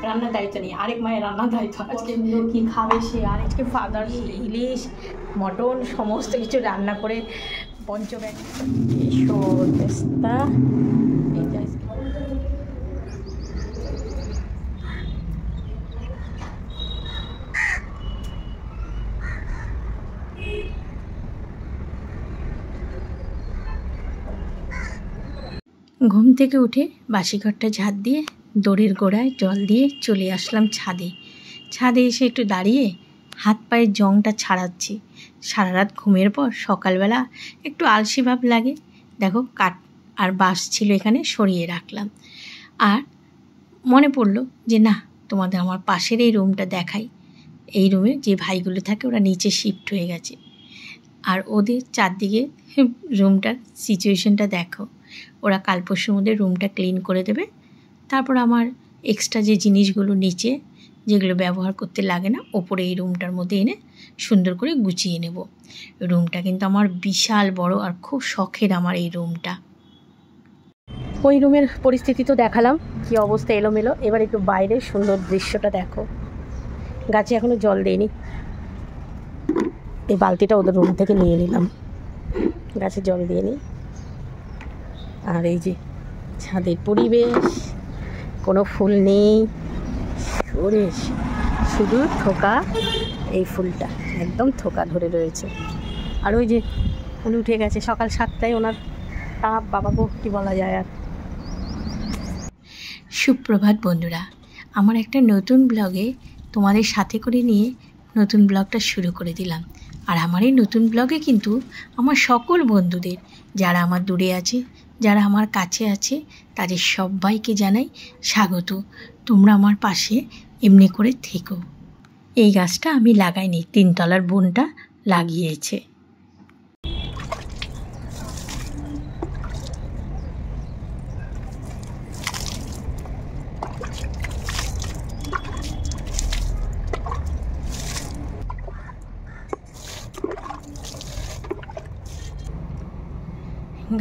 রান্নার দায়িত্ব নেই, আরেক মায়ের রান্নার দায়িত্ব। আজকে কি খাবে সে, আর আজকে ফাদার ইলিশ মটন সমস্ত কিছু রান্না করে পঞ্চব্যাগ পেস্তা এইটা ঘুম থেকে উঠে বাসি ঘরটা ঝাড় দিয়ে দড়ির গোড়ায় জল দিয়ে চলে আসলাম ছাদে। ছাদে এসে একটু দাঁড়িয়ে হাত পায়ের জংটা ছাড়াচ্ছি। সারা রাত ঘুমের পর সকালবেলা একটু আলসি ভাব লাগে। দেখো কাঠ আর বাঁশ ছিল এখানে, সরিয়ে রাখলাম। আর মনে পড়লো যে না, তোমাদের আমার পাশের এই রুমটা দেখাই। এই রুমে যে ভাইগুলো থাকে ওরা নিচে শিফট হয়ে গেছে, আর ওদের চারদিকে রুমটার সিচুয়েশনটা দেখো। ওরা কাল পরশুর মধ্যে রুমটা ক্লিন করে দেবে। তারপর আমার এক্সট্রা যে জিনিসগুলো নিচে যেগুলো ব্যবহার করতে লাগে না, ওপরে এই রুমটার মধ্যে এনে সুন্দর করে গুছিয়ে নেব। রুমটা কিন্তু আমার বিশাল বড় আর খুব শখের আমার এই রুমটা। ওই রুমের পরিস্থিতি তো দেখালাম, কি অবস্থা এলোমেলো। এবার একটু বাইরের সুন্দর দৃশ্যটা দেখো। গাছে এখনো জল দেয়নি, এই বালতিটা ওদের রুম থেকে নিয়ে নিলাম, গাছে জল দিয়ে নিই। আর এই যে ছাদের পরিবেশ, কোনো ফুল নেই, শুধু থোকা, এই ফুলটা একদম থোকা ধরে রয়েছে। আর ওই যে ফুল উঠে গেছে সকাল 7টায়, ওনার তাপ বাবাকেও কী বলা যায় আর। সুপ্রভাত বন্ধুরা, আমার একটা নতুন ব্লগে তোমাদের সাথে করে নিয়ে নতুন ব্লগটা শুরু করে দিলাম। আর আমার এই নতুন ব্লগে কিন্তু আমার সকল বন্ধুদের, যারা আমার দূরে আছে, যারা আমার কাছে আছে, তাদের সবাইকে জানাই স্বাগত। তোমরা আমার পাশে এমনি করে থেকো। এই গাছটা আমি লাগাইনি, 3 তলার বোনটা লাগিয়েছে।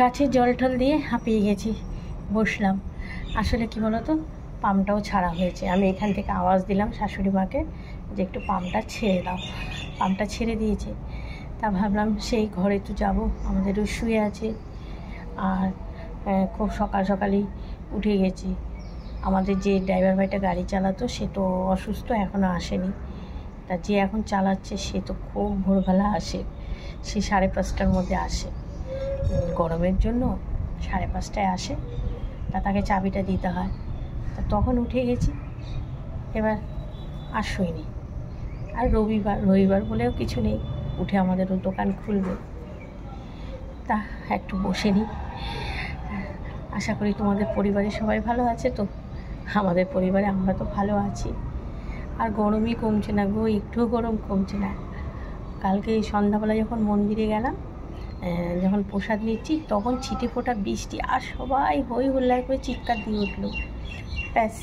গাছে জল টল দিয়ে হাঁপিয়ে গেছি, বসলাম। আসলে কি বলো তো, পাম্পটাও ছাড়া হয়েছে। আমি এখান থেকে আওয়াজ দিলাম শাশুড়ি মাকে যে একটু পাম্পটা ছেড়ে দাও। পাম্পটা ছেড়ে দিয়েছে। তা ভাবলাম সেই ঘরে তো যাবো, আমাদেরও শুয়ে আছে। আর খুব সকালই উঠে গেছি। আমাদের যে ড্রাইভার ভাইটা গাড়ি চালাতো সে তো অসুস্থ, এখনও আসেনি। তা যে এখন চালাচ্ছে সে তো খুব ভোরবেলা আসে, সে 5:30টার মধ্যে আসে। গরমের জন্য 5:30টায় আসে, তা তাকে চাবিটা দিতে হয়। তা তখন উঠে গেছি, এবার আর শুইনি। আর রবিবার বলেও কিছু নেই, উঠে আমাদেরও দোকান খুলবে। তা একটু বসে নিই। আশা করি তোমাদের পরিবারে সবাই ভালো আছে তো। আমাদের পরিবারে আমরা তো ভালো আছি। আর গরমই কমছে না গো, একটুও গরম কমছে না। কালকে সন্ধ্যাবেলা যখন মন্দিরে গেলাম, যখন প্রসাদ নিচ্ছি, তখন ছিটে ফোটা বৃষ্টি, আর সবাই হই হুল্লায় করে চিৎকার দিয়ে উঠলো। ব্যাস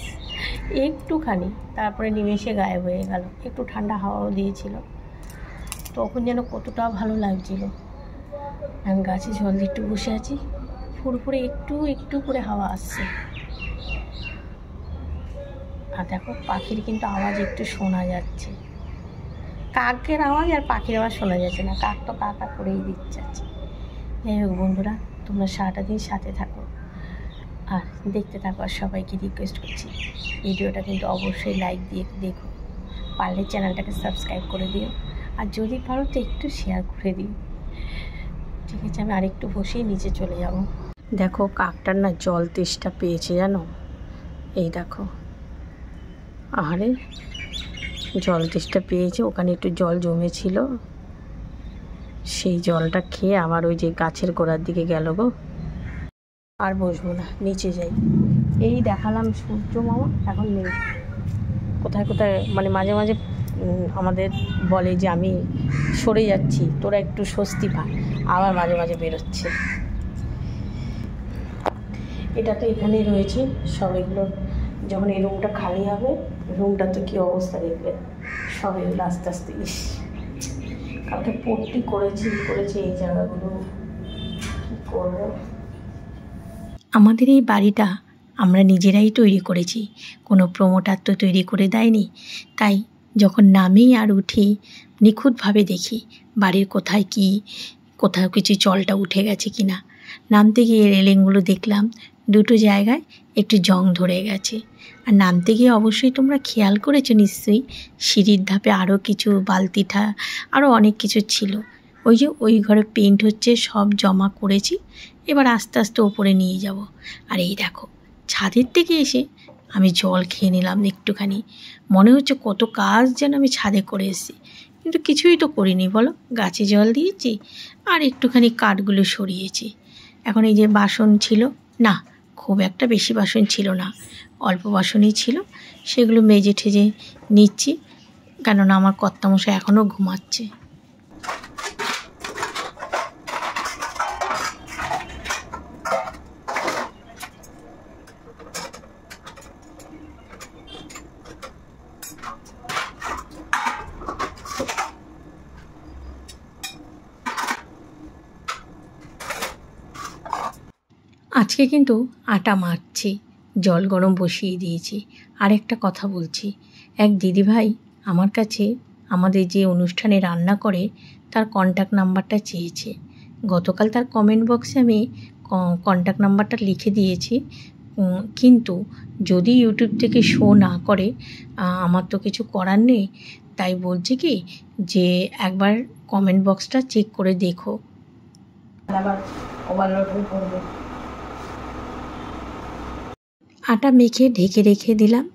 একটুখানি, তারপরে নিমেষে গায়েব হয়ে গেল। একটু ঠান্ডা হাওয়াও দিয়েছিল, তখন যেন কতটা ভালো লাগছিল। আমি গাছে জল দিয়ে একটু বসে আছি, ফুরফুরে একটু করে হাওয়া আসছে। আর দেখো পাখির কিন্তু আওয়াজ একটু শোনা যাচ্ছে। কাকের আওয়াজ আর পাখির আওয়াজ শোনা যাচ্ছে না, কাক তো কাকা করেই দিচ্ছে। যাই হোক বন্ধুরা, তোমরা সারাটা দিন সাথে থাকো আর দেখতে থাকো। আর সবাইকে রিকোয়েস্ট করছি, ভিডিওটা কিন্তু অবশ্যই লাইক দিয়ে দেখো, পারলে চ্যানেলটাকে সাবস্ক্রাইব করে দিও, আর যদি পারো তো একটু শেয়ার করে দিও। ঠিক আছে, আমি আরেকটু বসেই নিচে চলে যাব। দেখো কাকটার না জল তেষ্টা পেয়েছে জানো, এই দেখো। আরে জল তেষ্টা পেয়েছে, ওখানে একটু জল জমেছিল, সেই জলটা খেয়ে আবার ওই যে গাছের গোড়ার দিকে গেল গো। আর বসবো না, নিচে যাই। এই দেখালাম সূর্য মামা, এখন নেই। কোথায় মানে মাঝে মাঝে আমাদের বলে যে আমি সরে যাচ্ছি, তোরা একটু স্বস্তি পা, আবার মাঝে মাঝে বেরোচ্ছে। এটা তো এখানেই রয়েছে সব। এগুলো যখন এই রুমটা খালি হবে, রুমটা তো কী অবস্থা দেখবে। সব এগুলো আস্তে আস্তে কালকে পট্টি করেছি এই জায়গাগুলো কী করবো। আমাদের এই বাড়িটা আমরা নিজেরাই তৈরি করেছি, কোনো প্রমোটার তো তৈরি করে দেয়নি। তাই যখন নামি আর উঠি নিখুঁতভাবে দেখি বাড়ির কোথায় কি, কোথাও কিছু জলটা উঠে গেছে কি না। নামতে গিয়ে রেলিংগুলো দেখলাম দুটো জায়গায় একটু জং ধরে গেছে। আর নামতে গিয়ে অবশ্যই তোমরা খেয়াল করেছো নিশ্চয়ই, সিঁড়ির ধাপে আরও কিছু বালতিটা আরও অনেক কিছু ছিল। ওই যে ওই ঘরে পেন্ট হচ্ছে, সব জমা করেছি, এবার আস্তে আস্তে ওপরে নিয়ে যাব। আর এই দেখো ছাদের থেকে এসে আমি জল খেয়ে নিলাম একটুখানি। মনে হচ্ছে কত কাজ যেন আমি ছাদে করে এসেছি, কিন্তু কিছুই তো করিনি বলো। গাছে জল দিয়েছি আর একটুখানি কাঠগুলো সরিয়েছি। এখন এই যে বাসন ছিল না, খুব একটা বেশি বাসন ছিল না, অল্প বাসনই ছিল, সেগুলো মেজে ঠেজে নিচ্ছি, কেননা আমার কর্তামশাই এখনও ঘুমাচ্ছে। আজকে কিন্তু আটা মাখছি, জল গরম বসিয়ে দিয়েছি। আর একটা কথা বলছি, এক দিদিভাই আমার কাছে আমাদের যে অনুষ্ঠানে রান্না করে তার কন্ট্যাক্ট নাম্বারটা চেয়েছে। গতকাল তার কমেন্ট বক্সে আমি কন্ট্যাক্ট নাম্বারটা লিখে দিয়েছি, কিন্তু যদি ইউটিউব থেকে শো না করে আমার তো কিছু করার নেই। তাই বলছি কি যে একবার কমেন্ট বক্সটা চেক করে দেখো। আবার ওভারলোড হয়ে পড়বে। আটা মেখে ঢেকে রেখে দিলাম।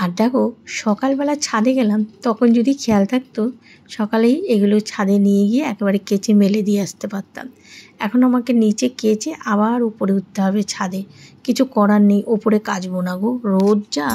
আর দেখো সকালবেলা ছাদে গেলাম, তখন যদি খেয়াল থাকতো সকালেই এগুলো ছাদে নিয়ে গিয়ে একেবারে কেচে মেলে দিয়ে আসতে পারতাম। এখন আমাকে নিচে কেচে আবার উপরে উঠতে হবে ছাদে, কিছু করার নেই, ওপরে কাচবো না গো, রোদ যা।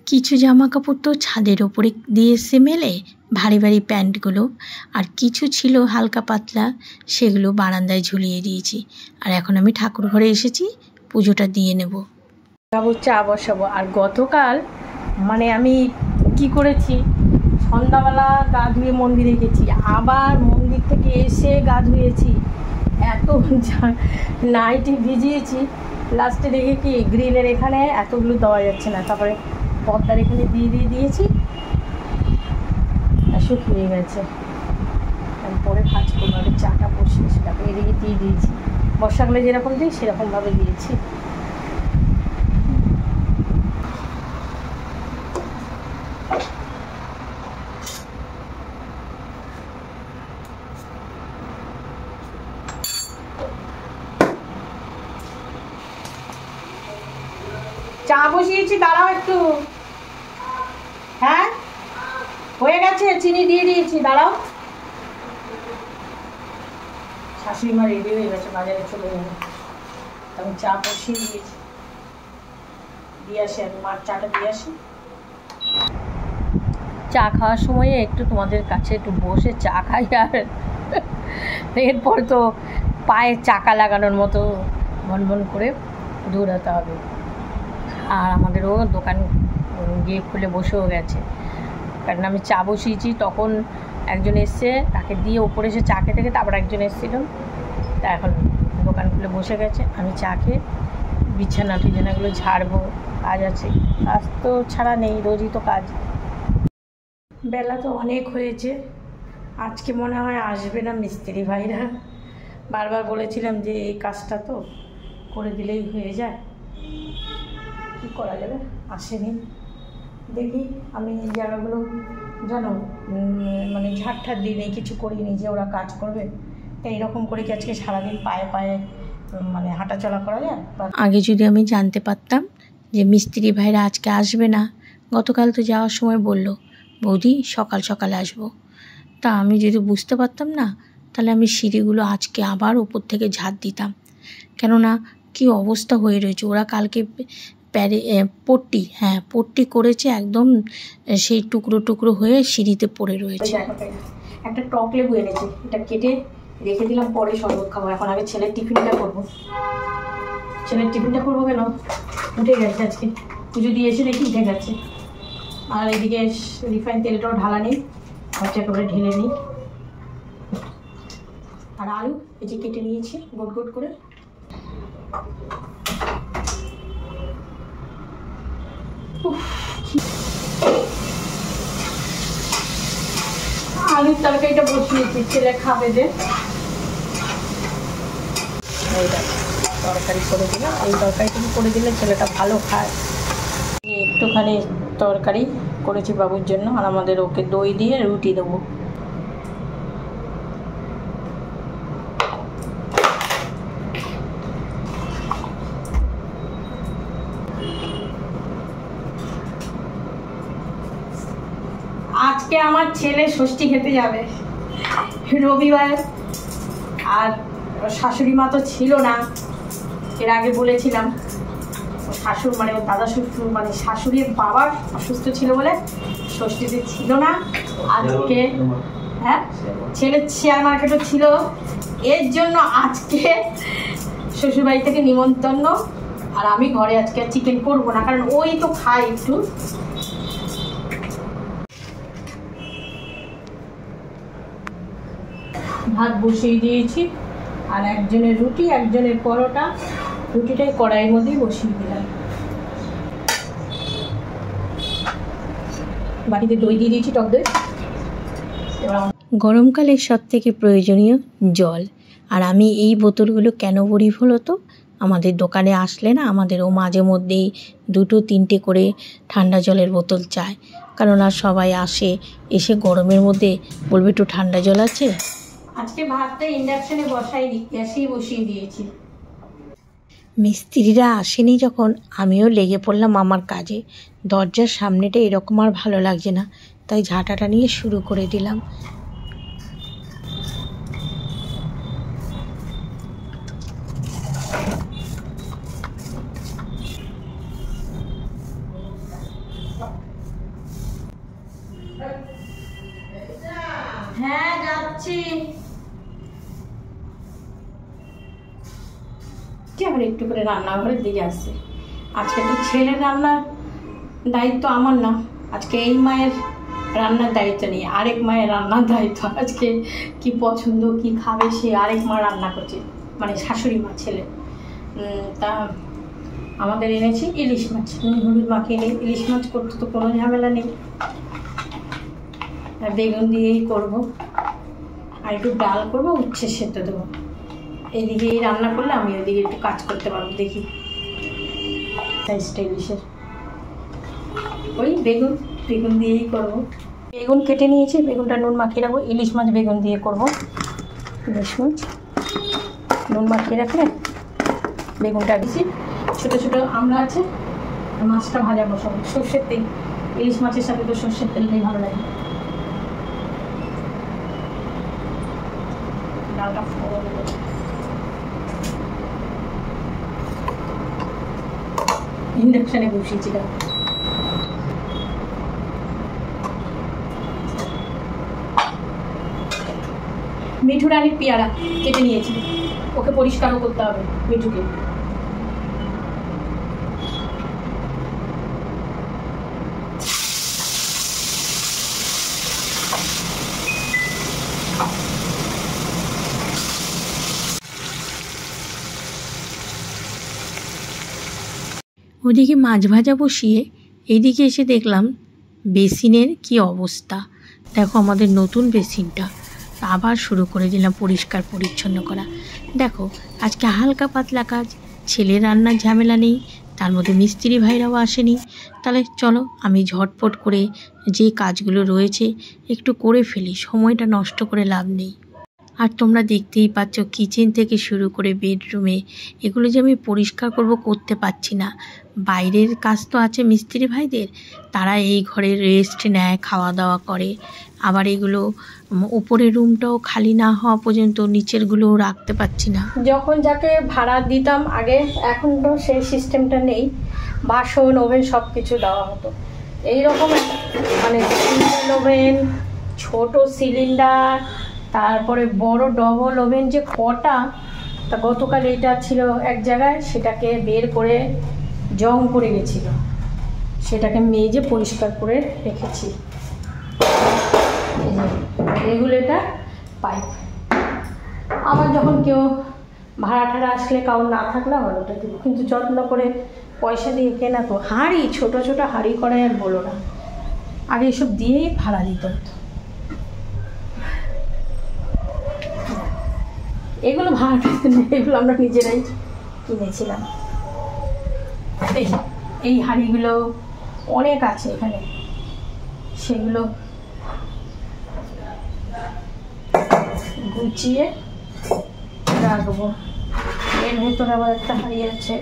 কিছু জামা কাপড় তো ছাদের ওপরে দিয়ে এসে মেলে, ভারী ভারী প্যান্টগুলো, আর কিছু ছিল হালকা পাতলা, সেগুলো বারান্দায় ঝুলিয়ে দিয়েছি। আর এখন আমি ঠাকুর ঘরে এসেছি, পুজোটা দিয়ে নেব, চা বসাবো। আর গতকাল মানে আমি কি করেছি, সন্ধ্যাবেলা গা ধুয়ে মন্দিরে গেছি, আবার মন্দির থেকে এসে গা ধুয়েছি, এত নাইটি ভিজিয়েছি। লাস্টে দেখে কি গ্রিলের এখানে এতগুলো দেওয়া যাচ্ছে না, তারপরে পর্দার এখানে দিয়েছি, শুকিয়ে গেছে। পরে ভাজ করবো, আমি চাটা বসিয়ে সেটাকে এদিকে দিয়ে দিয়েছি, বর্ষাকালে যেরকম দিই সেরকমভাবে দিয়েছি। চা বসিয়েছি, দাঁড়াও একটু। হ্যাঁ হয়ে গেছে, চিনি দিয়ে দিয়েছি, দাঁড়াও। শাশুড়ি মা রেডি হয়ে গেছে, বাজারে চলে যাবে, আমি চা বসিয়ে দিয়েছি, দিয়ে আসি, আমি মার চাটা দিয়ে আসি। চা খাওয়ার সময় একটু তোমাদের কাছে একটু বসে চা খাই, আর এরপর তো পায়ে চাকা লাগানোর মতো ভন করে দৌড়াতে হবে। আর আমাদেরও দোকান গিয়ে খুলে বসেও গেছে, কারণ আমি চা বসিয়েছি, তখন একজন এসছে, তাকে দিয়ে ওপরে এসে চা খেতে খেতে আবার একজন এসেছিল, তা এখন দোকান খুলে বসে গেছে। আমি চা খেয়ে বিছানা টিছানাগুলো ঝাড়বো, কাজ আছে, কাজ তো ছাড়া নেই, রোজই তো কাজ। বেলা তো অনেক হয়েছে, আজকে মনে হয় আসবে না মিস্ত্রি ভাইরা। বারবার বলেছিলাম যে এই কাজটা তো করে দিলেই হয়ে যায়, কী করা যাবে, আসেনি। দেখি আমি এই জায়গাগুলো জানো মানে ঝাড় দিই নেই, কিছু করিনি যে ওরা কাজ করবে, তাই এরকম করে কি আজকে সারাদিন পায়ে পায়ে মানে হাঁটাচলা করা যায়। আগে যদি আমি জানতে পারতাম যে মিস্ত্রি ভাইরা আজকে আসবে না, গতকাল তো যাওয়ার সময় বলল বৌদি সকাল সকালে আসবো, তা আমি যদি বুঝতে পারতাম না তাহলে আমি সিঁড়িগুলো আজকে আবার ওপর থেকে ঝাড় দিতাম। কেননা কি অবস্থা হয়ে রয়েছে, ওরা কালকে পট্টি করেছে, একদম সেই টুকরো টুকরো হয়ে সিঁড়িতে পড়ে রয়েছে। একটা টক লেবু এনেছি, এটা কেটে রেখে দিলাম, পরে শরবত খাবো। এখন আগে ছেলের টিফিনটা করবো। কেন উঠে গেছে, আজকে পুজো দিয়ে এসে দেখি উঠে গেছে। আর এদিকে রিফাইন তেলটাও ঢালা নেই, হচ্ছে একেবারে ঢেলে নিই। আর আলু এই যে কেটে নিয়েছি গোট গোট করে। আলুর তরকারিটা বসিয়েছি, ছেলে খাবে যে। তরকারি করে দিলাম, এই তরকারিটুকু করে দিলে ছেলেটা ভালো খায়। একটুখানি তরকারি করেছি বাবুর জন্য, আর আমাদের ওকে দই দিয়ে রুটি দেবো। আজকে আমার ছেলে ষষ্ঠী খেতে যাবে রবিবার, আর শাশুড়ি মা তো ছিল না, এর আগে বলেছিলাম। শাশুড় মানে দাদা শ্বশুর মানে শাশুড়ির বাবার অসুস্থ ছিল বলে ষষ্ঠীতে ছিল না। আজকে ছেলের শেয়ার মার্কেটও ছিল, এর জন্য আজকে শ্বশুরবাড়ি থেকে নিমন্ত্রণ। আর আমি ঘরে আজকে চিকেন করবো না, কারণ ওই তো খায় একটু। ভাত বসিয়ে দিয়েছি, আর একজনের রুটি, একজনের পরোটা। রুটিটাই কড়াইয়ের মধ্যেই বসিয়ে দিলাম। বাটিতে দই দিয়ে দিয়েছি, টক দই। গরমকালে সব থেকে প্রয়োজনীয় জল। আর আমি এই বোতলগুলো কেন ভরি হলো তো, আমাদের দোকানে আসলে না আমাদের ও মাঝে মধ্যেই 2-3টে করে ঠান্ডা জলের বোতল চায়। কারণ আর সবাই আসে, এসে গরমের মধ্যে বলবে একটু ঠান্ডা জল আছে। আজকে ভাতটা ইন্ডাকশনে বসাইনি, গ্যাসেই বসিয়ে দিয়েছি। মিস্ত্রিরা আসেনি যখন, আমিও লেগে পড়লাম আমার কাজে। দরজার সামনেটা এরকম আর ভালো লাগছে না, তাই ঝাঁটাটা নিয়ে শুরু করে দিলাম। হ্যাঁ যাচ্ছি। আবার একটু করে রান্নাঘরের দিকে আসছে। আজকে তো ছেলের রান্নার দায়িত্ব আমার না, আজকে এই মায়ের রান্নার দায়িত্ব নেই, আরেক মায়ের রান্নার দায়িত্ব। আজকে কি পছন্দ কি খাবে সে আরেক মা রান্না করছে, মানে শাশুড়ি মা ছেলে। তা আমাদের এনেছি ইলিশ মাছ, নুন হলুদ মাখিয়ে নেই। ইলিশ মাছ করতে তো কোনো ঝামেলা নেই, আর বেগুন দিয়েই করবো। আর একটু ডাল করবো, উচ্ছে সেদ্ধ দেবো। এইদিকে এই রান্না করলে আমি ওইদিকে একটু কাজ করতে পারবো। দেখি সাইজটা ইলিশের, ওই বেগুন দিয়েই করবো। বেগুন কেটে নিয়েছি, বেগুনটা নুন মাখিয়ে রাখবো। ইলিশ মাছ বেগুন দিয়ে করবো। ইলিশ মাছ নুন মাখিয়ে রাখলে বেগুনটা দিচ্ছি। ছোটো ছোটো আমরা আছে, মাছটা ভাজা বসাবো সর্ষের তেল। ইলিশ মাছের সাথে তো সর্ষের তেলটাই ভালো লাগে। ডালটা ইন্ডাকশনে বসিয়েছিলাম। মিঠু রানীর পেয়ারা কেটে নিয়েছি, ওকে পরিষ্কারও করতে হবে মিঠুকে। ওদিকে মাছ ভাজা বসিয়ে এইদিকে এসে দেখলাম বেসিনের কি অবস্থা। দেখো আমাদের নতুন বেসিনটা, আবার শুরু করে দিলাম পরিষ্কার পরিচ্ছন্ন করা। দেখো আজকে হালকা পাতলা কাজ, ছেলের রান্নার ঝামেলা নেই, তার মধ্যে মিস্ত্রি ভাইরাও আসেনি। তাহলে চলো আমি ঝটপট করে যে কাজগুলো রয়েছে একটু করে ফেলি, সময়টা নষ্ট করে লাভ নেই। আর তোমরা দেখতেই পাচ্ছ কিচেন থেকে শুরু করে বেডরুমে এগুলো যে আমি পরিষ্কার করতে পারছি না। বাইরের কাজ তো আছে মিস্ত্রি ভাইদের, তারা এই ঘরে রেস্ট নেয়, খাওয়া দাওয়া করে। আবার এগুলো উপরের রুমটাও খালি না হওয়া পর্যন্ত নিচেরগুলোও রাখতে পারছি না। যখন যাকে ভাড়া দিতাম আগে, এখন তো সেই সিস্টেমটা নেই। বাসন ওভেন সব কিছু দেওয়া হতো। এইরকম মানে সিঙ্গেল ওভেন, ছোট সিলিন্ডার, তারপরে বড় ডবল ওভেন যে কটা, তা গতকাল এটা ছিল এক জায়গায়, সেটাকে বের করে জং করে গেছিল, সেটাকে মেজে পরিষ্কার করে রেখেছি। রেগুলেটর পাইপ, আবার যখন কেউ ভাড়া ঠাড়া আসলে কারণ না থাকলে আবার ওটা দেবো, কিন্তু যত্ন করে পয়সা দিয়ে কেনা তো। হাঁড়ি, ছোটো ছোটো হাঁড়ি করে আর বলো না, আগে এসব দিয়েই ভাড়া দিতে হতো। এগুলো ভাড়া এগুলো আমরা নিজেরাই কিনেছিলাম। এই হাঁড়িগুলো অনেক আছে এখানে, সেগুলো গুছিয়ে রাখবো। এর ভেতরে আবার একটা হাঁড়ি আছে,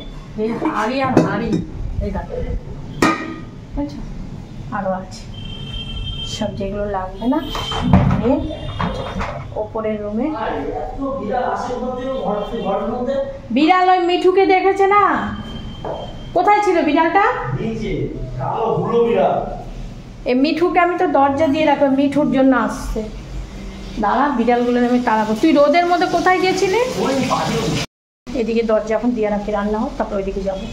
হাঁড়ি আর হাঁড়ি বুঝছো, আরও আছে সব যেগুলো লাগবে না নিয়ে ওপরের রুমে। বিড়াল ওই মিঠুকে দেখেছে না, কোথায় ছিল বিড়ালটা? এই মিঠুকে আমি তো দরজা দিয়ে রাখবো, মিঠুর জন্য আসছে। দাঁড়া, বিড়ালগুলো আমি তাড়াবো। তুই রোদের মধ্যে কোথায় গিয়েছিলি? এদিকে দরজা এখন দিয়ে রাখি, রান্না হোক তারপর ওইদিকে যাবো,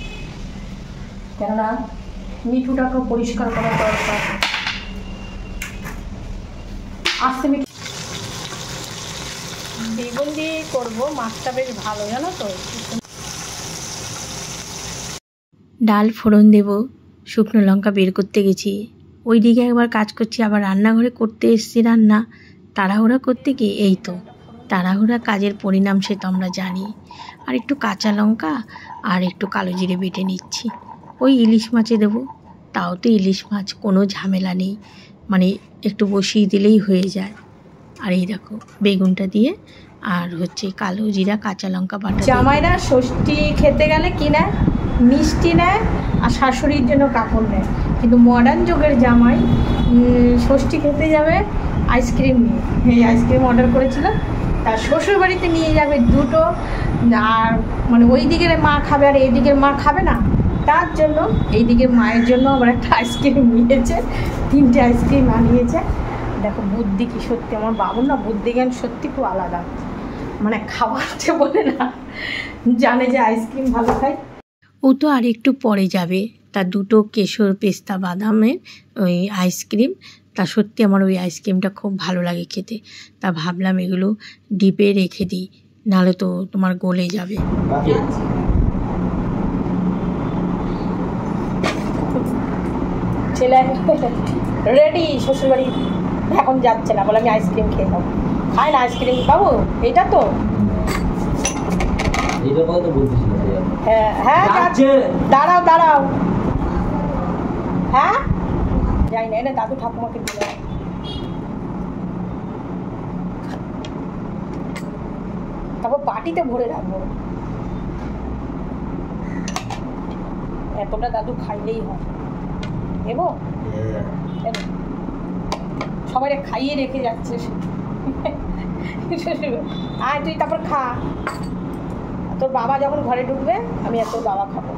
কেননা মিঠুটাকেও পরিষ্কার করা দরকার। আসছে মিঠু, বেগুন দিয়ে করবো, মাছটা বেশ ভালো জানো তো। ডাল ফোড়ন দেব, শুকনো লঙ্কা বের করতে গেছি, ওইদিকে একবার কাজ করছি, আবার রান্নাঘরে করতে এসছি রান্না। তাড়াহুড়া করতে গিয়ে এই তো তাড়াহুড়া কাজের পরিণাম, সে তো আমরা জানি। আর একটু কাঁচা লঙ্কা আর একটু কালো জিরে বেটে নিচ্ছি, ওই ইলিশ মাছে দেবো। তাও তো ইলিশ মাছ, কোনো ঝামেলা নেই, মানে একটু বসিয়ে দিলেই হয়ে যায়। আর এই দেখো বেগুনটা দিয়ে আর হচ্ছে কালো জিরা কাঁচা লঙ্কা বাটা। জামাইরা ষষ্ঠী খেতে গেলে কি নেয়? মিষ্টি নেয়, আর শাশুড়ির জন্য কাপড় নেয়। কিন্তু মডার্ন যুগের জামাই ষষ্ঠী খেতে যাবে আইসক্রিম নিয়ে। এই আইসক্রিম অর্ডার করেছিল, তার শ্বশুর বাড়িতে নিয়ে যাবে দুটো, আর মানে ওই দিকের মা খাবে আর এই দিকের মা খাবে না, তার জন্য এই দিকের মায়ের জন্য আবার একটা আইসক্রিম নিয়েছে, 3টে আইসক্রিম আনিয়েছে। দেখো বুদ্ধি কি, সত্যি আমার বাবুর না বুদ্ধি জ্ঞান সত্যি খুব আলাদা, মানে খাওয়াচ্ছে বলে না, জানে যে আইসক্রিম ভালো খায়। ও তো আর একটু পরে যাবে, তার 2টো কেশর পেস্তা বাদামের ওই আইসক্রিম। তা সত্যি আমার ওই আইসক্রিমটা খুব ভালো লাগে খেতে, তা ভাবলাম এগুলো ডিপে রেখে দিই, নাহলে তো তোমার গলে যাবে। ছেলে রেডি, শ্বশুরবাড়ি এখন যাচ্ছে না, বলে আমি আইসক্রিম খেয়ে খাবো। খাই না আইসক্রিম বাবু, এইটা তো হ্যাঁ হ্যাঁ, দাঁড়াও দাঁড়াও, হ্যাঁ যাই না, এনে দাদু ঠাকুমাকে দিল। তারপর বাটিতে ভরে রাখবো, এতটা দাদু খাইলেই হয়। দেবো, সবাই খাইয়ে রেখে যাচ্ছে। আয় তুই তারপর খা, তোর বাবা যখন ঘরে ঢুকবে আমি আর তোর বাবা খাবো।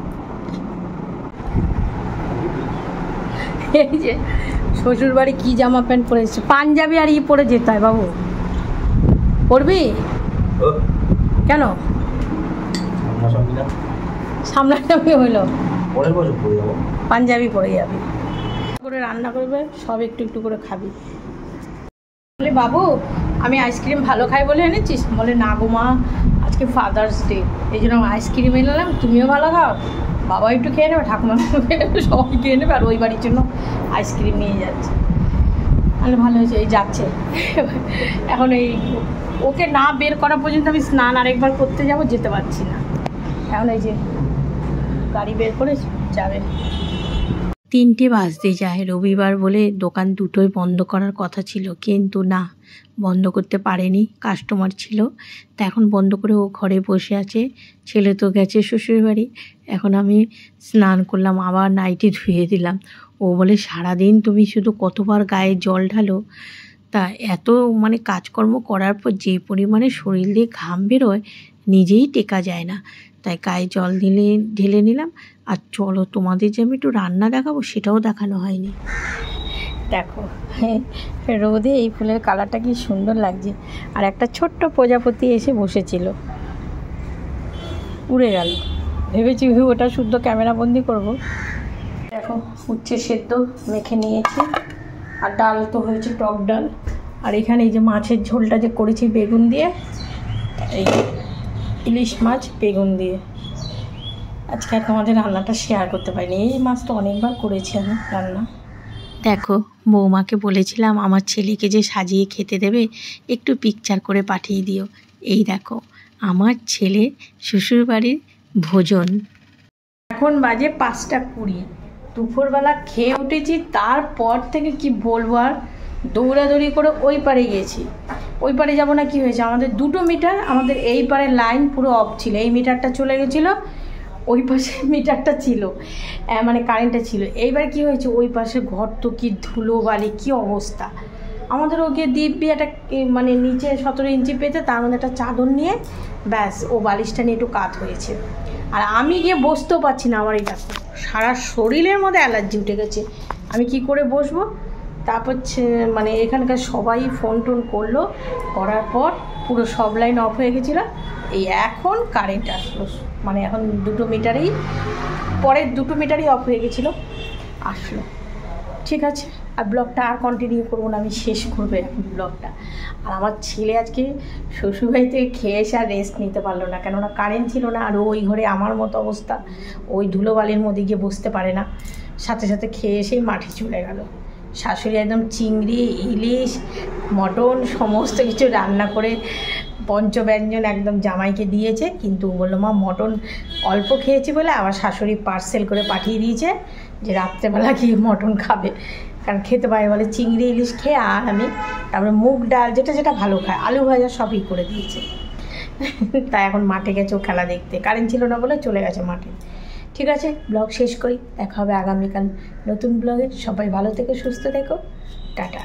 এই যে শ্বশুর বাড়ি কি জামা প্যান্ট পরে এসছে, পাঞ্জাবি আর পরে যেতে হয় বাবু। পরবি কেন? সামনাসামনি হইলো, পাঞ্জাবি পরে যাবি, করে রান্না করবে, সব একটু একটু করে খাবি। বলে বাবু আমি আইসক্রিম ভালো খাই বলে এনেছিস? বলে না গো মা, আজকে ফাদার্স ডে, এই জন্য আইসক্রিম এনে, তুমিও ভালো খাও, বাবা একটু খেয়ে নেবে, ঠাকুমা খেয়ে নেবে, সবাই খেয়ে নেবে, আর ওই বাড়ির জন্য আইসক্রিম নিয়ে যাচ্ছে। তাহলে ভালো হয়েছে, এই যাচ্ছে। এখন এই ওকে না বের করা পর্যন্ত আমি স্নান আরেকবার করতে যাব, যেতে পারছি না। এখন এই যে গাড়ি বের করে যাবে। 3টে বাজতে যায়, রবিবার বলে দোকান দুটোই বন্ধ করার কথা ছিল, কিন্তু না, বন্ধ করতে পারেনি, কাস্টমার ছিল। তা এখন বন্ধ করে ও ঘরে বসে আছে। ছেলে তো গেছে শ্বশুর বাড়ি। এখন আমি স্নান করলাম, আবার নাইটি ধুয়ে দিলাম। ও বলে সারাদিন তুমি শুধু কতবার গায়ে জল ঢালো। তা এত মানে কাজকর্ম করার পর যে পরিমাণে শরীর দিয়ে ঘাম বেরোয় নিজেই টেকা যায় না। তাই গায়ে জল ঢেলে নিলাম। আর চলো তোমাদের যে আমি একটু রান্না দেখাবো সেটাও দেখানো হয়নি। দেখো রোদে এই ফুলের কালারটা কি সুন্দর লাগছে। আর একটা ছোট্ট প্রজাপতি এসে বসেছিল, উড়ে গেল। ভেবেছি ওটা শুদ্ধ ক্যামেরা বন্দি করব। দেখো উচ্ছে সেদ্ধ মেখে নিয়েছি, আর ডাল তো হয়েছে টক ডাল। আর এখানে এই যে মাছের ঝোলটা যে করেছি বেগুন দিয়ে, এই ইলিশ মাছ বেগুন দিয়ে। আজকে আর তোমাদের রান্নাটা শেয়ার করতে পারিনি। এই মাছ তো অনেকবার করেছি আমি রান্না। দেখো বৌমাকে বলেছিলাম আমার ছেলেকে যে সাজিয়ে খেতে দেবে একটু পিকচার করে পাঠিয়ে দিও। এই দেখো আমার ছেলে শ্বশুরবাড়ির ভোজন। এখন বাজে 5:20। দুপুরবেলা খেয়ে উঠেছি, তারপর থেকে কি বলবো আর, দৌড়াদৌড়ি করে ওই পারে গেছি। ওই পারে যাবো না, কি হয়েছে আমাদের 2টো মিটার, আমাদের এই পারে লাইন পুরো অফ ছিল। এই মিটারটা চলে গেছিলো, ওই পাশে মিটারটা ছিল, মানে কারেন্টটা ছিল। এইবার কি হয়েছে, ওই পাশে ঘর তো কি ধুলো বালি, কি অবস্থা। আমাদের ওকে দিব্যি একটা মানে নিচে 17 ইঞ্চি পেতে, তার মধ্যে একটা চাদর নিয়ে ব্যাস ও বালিশটা নিয়ে একটু কাত হয়েছে। আর আমি গিয়ে বসতেও পারছি না, আমার এটা সারা শরীরের মধ্যে অ্যালার্জি উঠে গেছে। আমি কি করে বসবো। তারপর মানে এখানকার সবাই ফোন টোন করলো, করার পর পুরো সব লাইন অফ হয়ে গেছিলো। এই এখন কারেন্ট আসলো, মানে এখন 2টো মিটারেই, পরের 2টো মিটারই অফ হয়ে গেছিলো, আসলো। ঠিক আছে, আর ব্লগটা আর কন্টিনিউ করবো না, আমি শেষ করবো এখন ব্লগটা। আর আমার ছেলে আজকে শ্বশুরবাড়ি থেকে খেয়ে এসে আর রেস্ট নিতে পারলো না, কেননা কারেন্ট ছিল না। আর ওই ঘরে আমার মতো অবস্থা, ওই ধুলোবালির মধ্যে গিয়ে বসতে পারে না। সাথে সাথে খেয়ে এসেই মাঠে চলে গেল। শাশুড়ি একদম চিংড়ি, ইলিশ, মটন সমস্ত কিছু রান্না করে পঞ্চব্যঞ্জন একদম জামাইকে দিয়েছে। কিন্তু বললো মা মটন অল্প খেয়েছি বলে আবার শাশুড়ি পার্সেল করে পাঠিয়ে দিয়েছে যে রাত্রেবেলা গিয়ে মটন খাবে, কারণ খেতে পারে বলে। চিংড়ি ইলিশ খেয়ে আর আমি তারপরে মুগ ডাল যেটা যেটা ভালো খায়, আলু ভাজা সবই করে দিয়েছে। তাই এখন মাঠে গেছে ও খেলা দেখতে, কারেন্ট ছিল না বলে চলে গেছে মাঠে। ঠিক আছে, ব্লগ শেষ করি, দেখা হবে আগামীকাল নতুন ব্লগে। সবাই ভালো থেকো, সুস্থ থেকো, টাটা।